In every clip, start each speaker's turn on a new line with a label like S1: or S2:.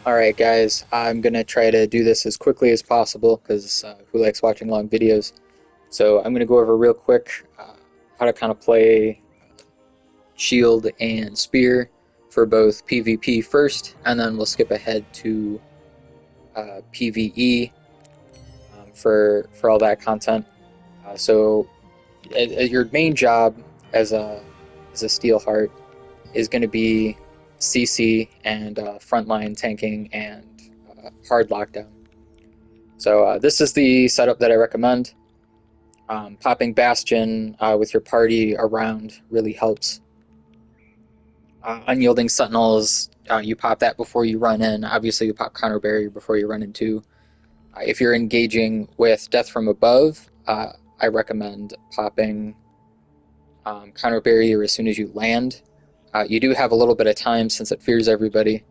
S1: Alright guys, I'm gonna try to do this as quickly as possible because who likes watching long videos? So I'm gonna go over real quick how to kind of play shield and spear for both PvP first, and then we'll skip ahead to PvE for all that content. Your main job as a Steelheart is going to be CC and frontline tanking and hard lockdown. So this is the setup that I recommend. Popping Bastion with your party around really helps. Unyielding Sentinels, you pop that before you run in. Obviously, you pop Counter Barrier before you run into. If you're engaging with Death from Above, I recommend popping Counter Barrier as soon as you land. You do have a little bit of time since it fears everybody.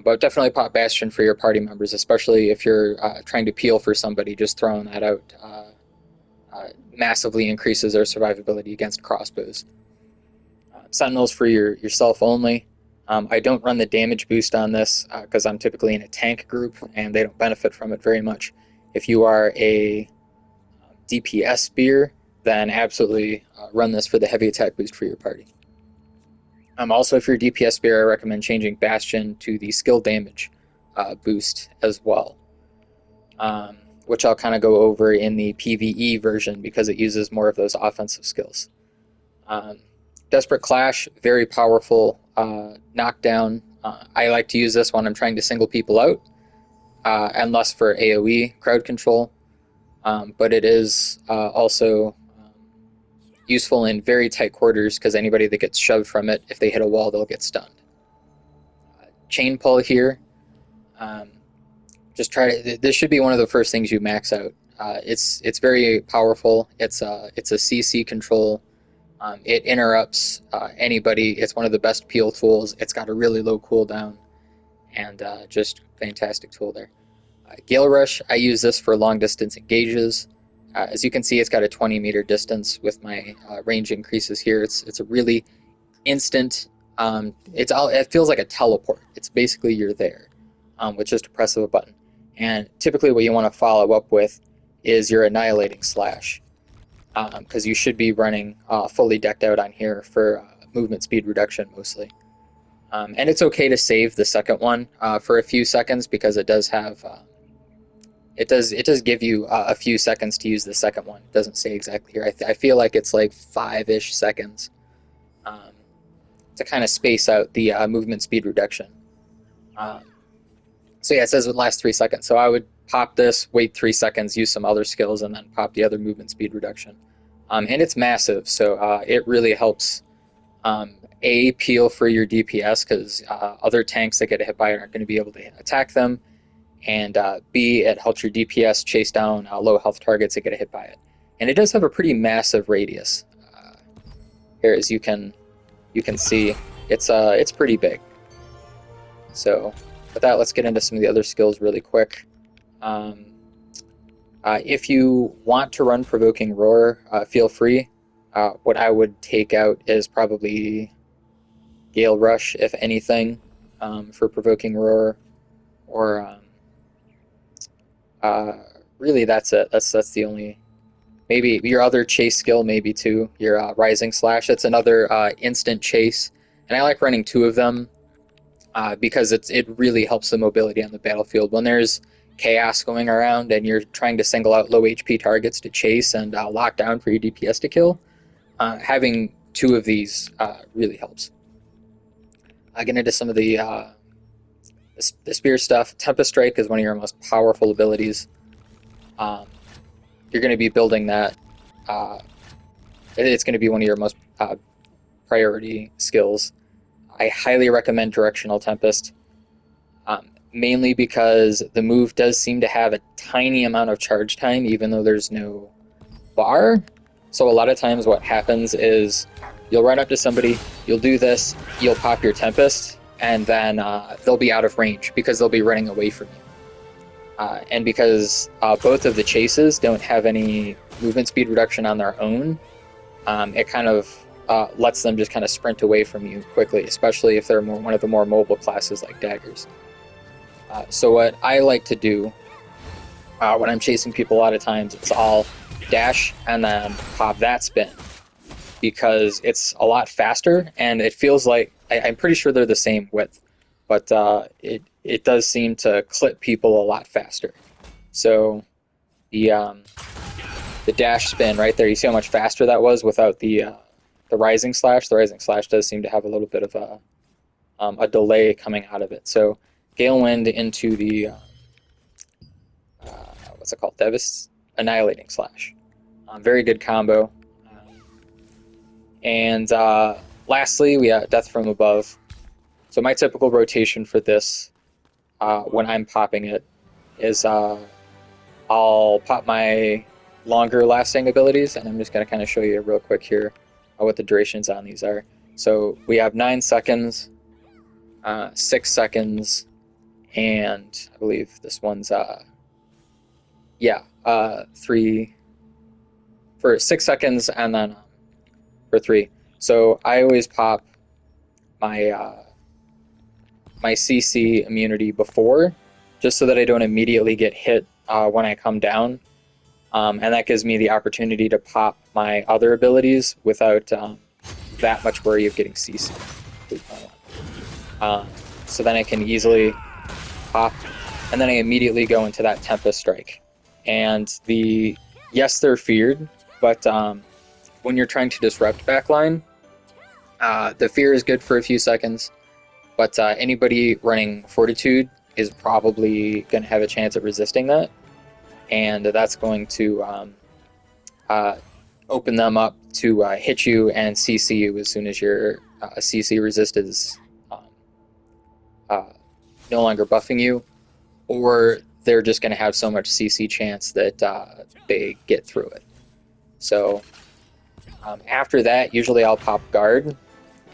S1: But definitely pop Bastion for your party members, especially if you're trying to peel for somebody. Just throwing that out massively increases their survivability against crossbows. Sentinels for yourself only. I don't run the damage boost on this because I'm typically in a tank group and they don't benefit from it very much. If you are a DPS spear, then absolutely run this for the heavy attack boost for your party. Also, if you're a DPS spear, I recommend changing Bastion to the skill damage boost as well, which I'll kind of go over in the PvE version because it uses more of those offensive skills. Desperate Clash, very powerful knockdown. I like to use this when I'm trying to single people out, and less for AoE crowd control, but it is also useful in very tight quarters because anybody that gets shoved from it, if they hit a wall, they'll get stunned. Chain pull here. Just try to. This should be one of the first things you max out. It's very powerful. It's a CC control. It interrupts anybody. It's one of the best peel tools. It's got a really low cooldown, and just fantastic tool there. Gale Rush, I use this for long distance engages. As you can see, it's got a 20-meter distance with my range increases here. It's a really instant. It feels like a teleport. It's basically you're there with just a press of a button. And typically, what you want to follow up with is your annihilating slash, because you should be running fully decked out on here for movement speed reduction mostly. And it's okay to save the second one for a few seconds because it does have it does give you a few seconds to use the second one. It doesn't say exactly here. I feel like it's like 5-ish seconds um, to kind of space out the movement speed reduction. Um, so yeah, it says it lasts 3 seconds. So I would pop this, wait 3 seconds, use some other skills, and then pop the other movement speed reduction. And it's massive, so it really helps peel for your DPS because other tanks that get hit by it aren't going to be able to attack them, and B, it helps your DPS chase down low health targets that get hit by it. And it does have a pretty massive radius. Here, as you can see, it's pretty big. So with that, let's get into some of the other skills really quick. If you want to run Provoking Roar, feel free. What I would take out is probably Gale Rush, if anything, for Provoking Roar, or really that's it. That's the only. Maybe your other chase skill, maybe too. Your Rising Slash. That's another instant chase, and I like running 2 of them because it really helps the mobility on the battlefield when there's chaos going around and you're trying to single out low HP targets to chase and lock down for your DPS to kill. Having 2 of these really helps. I get into some of the spear stuff. Tempest Strike is one of your most powerful abilities. You're going to be building that. It's going to be one of your most priority skills. I highly recommend Directional Tempest, mainly because the move does seem to have a tiny amount of charge time, even though there's no bar. So a lot of times what happens is you'll run up to somebody, you'll do this, you'll pop your Tempest, and then they'll be out of range because they'll be running away from you. And because both of the chases don't have any movement speed reduction on their own, it kind of lets them just kind of sprint away from you quickly, especially if they're one of the more mobile classes like daggers. So what I like to do when I'm chasing people a lot of times is I'll dash and then pop that spin, because it's a lot faster and it feels like I'm pretty sure they're the same width, but it does seem to clip people a lot faster. So the the dash spin right there, you see how much faster that was without the rising slash. The rising slash does seem to have a little bit of a delay coming out of it. So Gale Wind into the what's it called? Annihilating Slash. Very good combo. And lastly, we have Death from Above. So my typical rotation for this, when I'm popping it, is I'll pop my longer lasting abilities, and I'm just going to kind of show you real quick here what the durations on these are. So we have 9 seconds, 6 seconds, and I believe this one's 3 for 6 seconds, and then for 3. So I always pop my my CC immunity before, just so that I don't immediately get hit when I come down, and that gives me the opportunity to pop my other abilities without that much worry of getting CC. So then I can easily pop, and then I immediately go into that Tempest Strike. And yes, they're feared, but when you're trying to disrupt backline, the fear is good for a few seconds, but anybody running Fortitude is probably going to have a chance at resisting that, and that's going to open them up to hit you and CC you as soon as your CC resist is no longer buffing you, or they're just going to have so much CC chance that they get through it. So after that, usually I'll pop guard,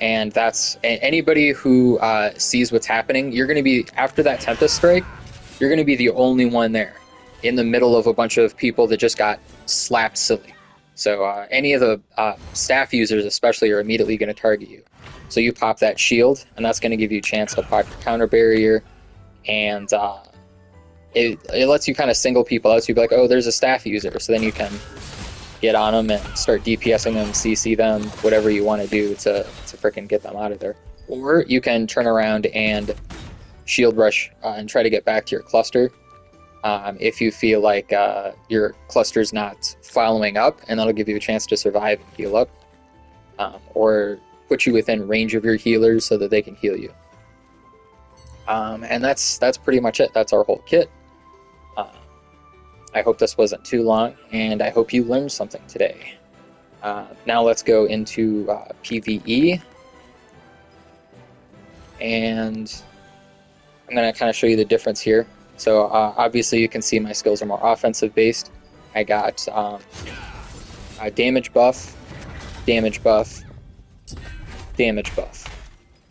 S1: and that's anybody who sees what's happening. You're going to be, after that Tempest Strike, you're going to be the only one there in the middle of a bunch of people that just got slapped silly. So any of the staff users especially are immediately going to target you. So you pop that shield, and that's going to give you a chance to pop your counter barrier, and it lets you kind of single people out. So you'd be like, oh, there's a staff user, so then you can get on them and start DPSing them, CC them, whatever you want to do to freaking get them out of there. Or you can turn around and shield rush and try to get back to your cluster if you feel like your cluster's not following up, and that'll give you a chance to survive and heal up, or put you within range of your healers so that they can heal you. And that's pretty much it. That's our whole kit. I hope this wasn't too long, and I hope you learned something today. Now let's go into PvE, and I'm going to kind of show you the difference here. So obviously you can see my skills are more offensive based. I got a damage buff, damage buff, damage buff.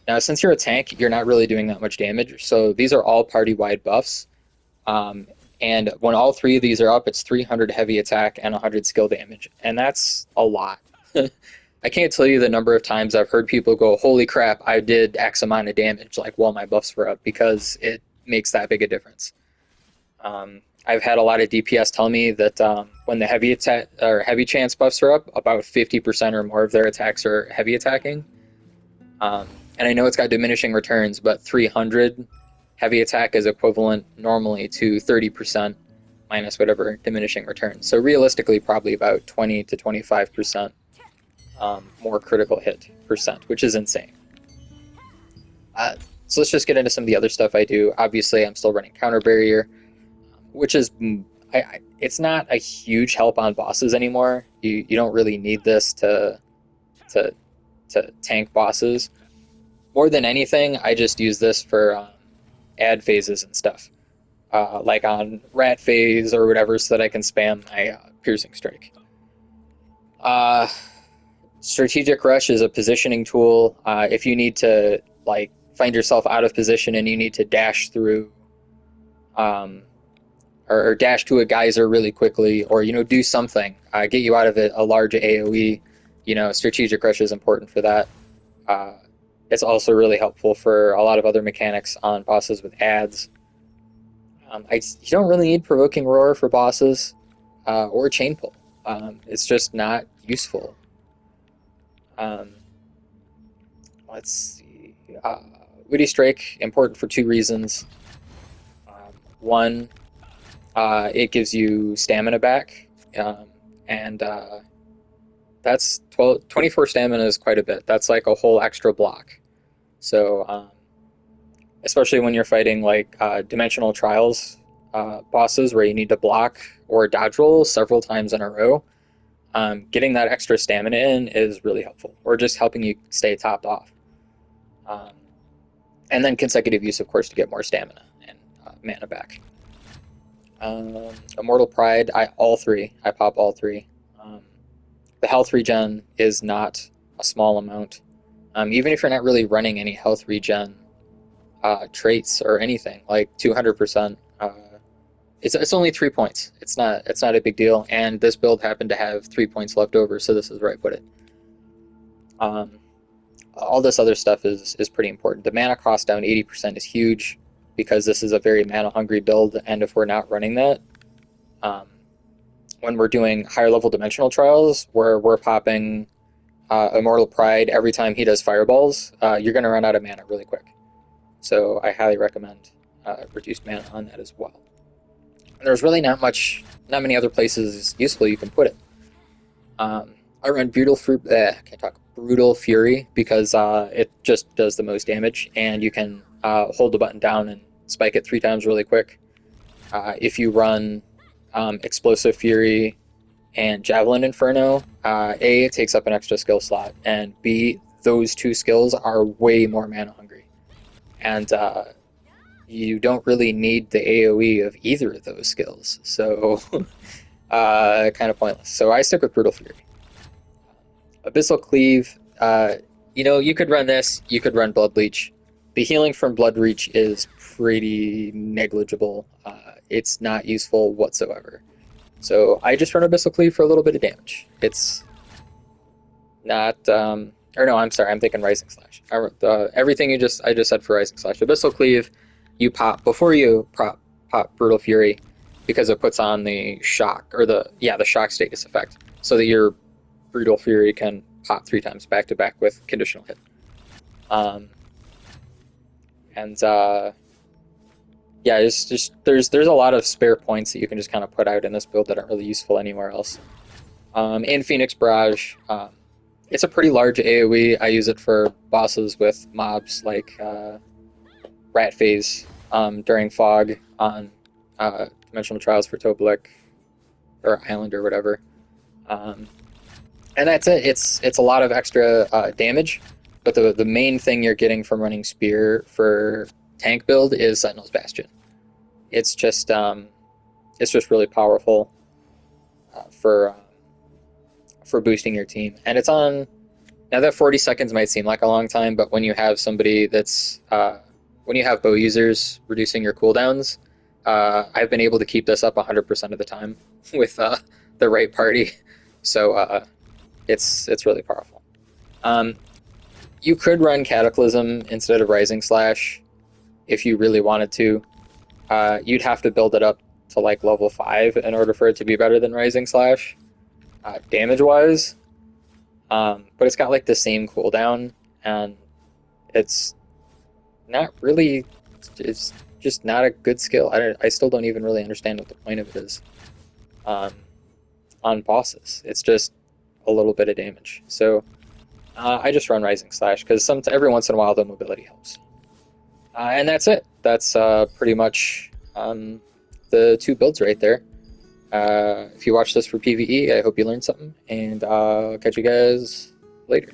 S1: Now since you're a tank, you're not really doing that much damage, so these are all party-wide buffs. And when all 3 of these are up, it's 300 heavy attack and 100 skill damage, and that's a lot. I can't tell you the number of times I've heard people go, holy crap, I did X amount of damage like while my buffs were up, because it makes that big a difference. I've had a lot of DPS tell me that when the heavy attack or heavy chance buffs are up, about 50% or more of their attacks are heavy attacking. And I know it's got diminishing returns, but 300 heavy attack is equivalent normally to 30% minus whatever diminishing returns. So realistically, probably about 20 to 25% more critical hit percent, which is insane. So let's just get into some of the other stuff I do. Obviously, I'm still running counter barrier, which is it's not a huge help on bosses anymore. You don't really need this to tank bosses. More than anything, I just use this for ad phases and stuff, like on rat phase or whatever, so that I can spam my piercing strike. Strategic rush is a positioning tool. If you need to like find yourself out of position and you need to dash through, or dash to a geyser really quickly, or do something, get you out of a large AOE. Strategic rush is important for that. It's also really helpful for a lot of other mechanics on bosses with ads. You don't really need Provoking Roar for bosses or Chain Pull. It's just not useful. Um, let's see. Witty Strike, important for two reasons. One, it gives you stamina back, and that's 24 stamina is quite a bit. That's like a whole extra block. So, especially when you're fighting like Dimensional Trials bosses where you need to block or dodge roll several times in a row, getting that extra stamina in is really helpful, or just helping you stay topped off. Um, and then consecutive use, of course, to get more stamina and mana back. Immortal Pride, all three. I pop all three. Um, the health regen is not a small amount. Even if you're not really running any health regen traits or anything, like 200%, it's only 3 points. It's not a big deal. And this build happened to have 3 points left over, so this is where I put it. All this other stuff is pretty important. The mana cost down 80% is huge because this is a very mana hungry build, and if we're not running that, when we're doing higher level dimensional trials where we're popping Immortal Pride every time he does fireballs, you're going to run out of mana really quick. So I highly recommend reduced mana on that as well. And there's really not many other places useful you can put it. I run Brutal Fury because it just does the most damage, and you can hold the button down and spike it 3 times really quick. If you run Explosive Fury and Javelin Inferno, A, it takes up an extra skill slot, and B, those 2 skills are way more mana hungry. And you don't really need the AoE of either of those skills, so kind of pointless. So I stick with Brutal Fury. Abyssal Cleave, you could run this, you could run Blood Leech. The healing from Blood Leech is pretty negligible. It's not useful whatsoever. So I just run Abyssal Cleave for a little bit of damage. It's not, or no, I'm sorry, I'm thinking Rising Slash. Everything I just said for Rising Slash. Abyssal Cleave, you pop before you pop Brutal Fury because it puts on the shock, or the shock status effect, so that your Brutal Fury can pop 3 times back to back with conditional hit. There's a lot of spare points that you can just kind of put out in this build that aren't really useful anywhere else. In Phoenix Barrage, it's a pretty large AoE. I use it for bosses with mobs like Rat Phase during Fog on Dimensional Trials for Toblick or Island or whatever. And that's it. It's a lot of extra damage, but the main thing you're getting from running Spear for tank build is Sentinel's Bastion. It's just really powerful for boosting your team, and it's on. Now that 40 seconds might seem like a long time, but when you have somebody that's when you have bow users reducing your cooldowns, I've been able to keep this up 100% of the time with the right party. So it's really powerful. You could run Cataclysm instead of Rising Slash if you really wanted to. You'd have to build it up to like level 5 in order for it to be better than Rising Slash, damage-wise. But it's got like the same cooldown, and it's not really. It's just not a good skill. I still don't even really understand what the point of it is. On bosses, it's just a little bit of damage. So I just run Rising Slash because every once in a while the mobility helps. And that's it. That's pretty much the 2 builds right there. If you watch this for PvE, I hope you learned something, and I'll catch you guys later.